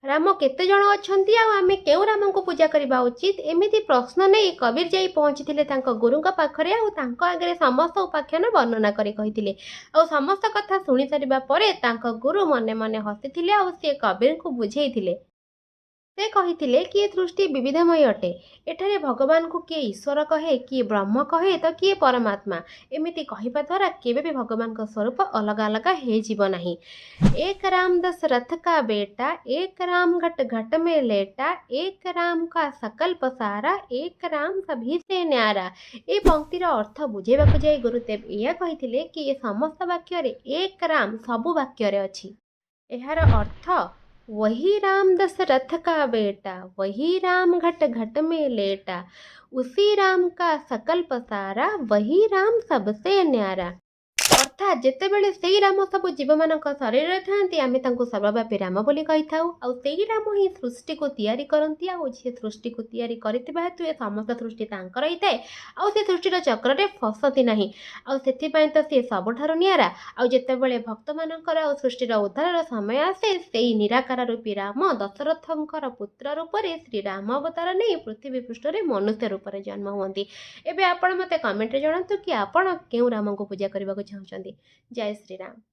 ରାମ କେତେ ଜଣ ଅଛନ୍ତି ଆଉ ଆମେ କେଉଁ ରାମଙ୍କୁ ପୂଜା କରିବା ଉଚିତ? ଏମିତି ପ୍ରଶ୍ନ ନେଇ କବୀର ଯାଇ ପହଞ୍ଚିଥିଲେ ତାଙ୍କ ଗୁରୁଙ୍କ ପାଖରେ ଆଉ ତାଙ୍କ ଆଗରେ ସମସ୍ତ ଉପାଖ୍ୟାନ ବର୍ଣ୍ଣନା କରି କହିଥିଲେ। ଆଉ ସମସ୍ତ କଥା ଶୁଣି ସାରିବା ପରେ ତାଙ୍କ ଗୁରୁ ମନେ ମନେ ହସିଥିଲେ ଆଉ ସେ କବୀରଙ୍କୁ ବୁଝେଇଥିଲେ। ସେ କହିଥିଲେ କି ଏ ସୃଷ୍ଟି ବିବିଧମୟ ଅଟେ। ଏଠାରେ ଭଗବାନଙ୍କୁ କିଏ ଈଶ୍ୱର କହେ, କିଏ ବ୍ରହ୍ମ କହେ ତ କିଏ ପରମାତ୍ମା। ଏମିତି କହିବା ଦ୍ୱାରା କେବେ ବି ଭଗବାନଙ୍କ ସ୍ୱରୂପ ଅଲଗା ଅଲଗା ହେଇଯିବ ନାହିଁ। ଏକ ରାମ ଦଶରଥ କା ବେଟା, ଏକ ରାମ ଘଟ ଘଟ ମେ ଲେଟା, ଏକ ରାମ କା सकल्प सारा, ଏକ ରାମ ସଭି ସେ ନ୍ୟାରା। ଏ ପଂକ୍ତିର ଅର୍ଥ ବୁଝେଇବାକୁ ଯାଇ ଗୁରୁଦେବ ଏହା କହିଥିଲେ କି ଏ ସମସ୍ତ ବାକ୍ୟରେ ଏକ ରାମ ସବୁ ବାକ୍ୟରେ ଅଛି। ଏହାର ଅର୍ଥ वही राम दशरथ का बेटा, वही राम घट घट में लेटा, उसी राम का सकल पसारा, वही राम सबसे न्यारा। ଅର୍ଥାତ୍ ଯେତେବେଳେ ସେଇ ରାମ ସବୁ ଜୀବମାନଙ୍କ ଶରୀରରେ ଥାଆନ୍ତି ଆମେ ତାଙ୍କୁ ସର୍ବବ୍ୟାପୀ ରାମ ବୋଲି କହିଥାଉ। ଆଉ ସେଇ ରାମ ହିଁ ସୃଷ୍ଟିକୁ ତିଆରି କରନ୍ତି ଆଉ ସେ ସୃଷ୍ଟିକୁ ତିଆରି କରିଥିବା ହେତୁ ଏ ସମସ୍ତ ସୃଷ୍ଟି ତାଙ୍କର ହେଇଥାଏ ଆଉ ସେ ସୃଷ୍ଟିର ଚକ୍ରରେ ଫସନ୍ତି ନାହିଁ। ଆଉ ସେଥିପାଇଁ ତ ସେ ସବୁଠାରୁ ନିଆରା। ଆଉ ଯେତେବେଳେ ଭକ୍ତମାନଙ୍କର ଆଉ ସୃଷ୍ଟିର ଉଦ୍ଧାରର ସମୟ ଆସେ ସେଇ ନିରାକାର ରୂପୀ ରାମ ଦଶରଥଙ୍କର ପୁତ୍ର ରୂପରେ ଶ୍ରୀରାମ ଅବତାର ନେଇ ପୃଥିବୀ ପୃଷ୍ଠରେ ମନୁଷ୍ୟ ରୂପରେ ଜନ୍ମ ହୁଅନ୍ତି। ଏବେ ଆପଣ ମୋତେ କମେଣ୍ଟରେ ଜଣାନ୍ତୁ କି ଆପଣ କେଉଁ ରାମଙ୍କୁ ପୂଜା କରିବାକୁ ଚାହୁଁଛନ୍ତି। जय श्री राम।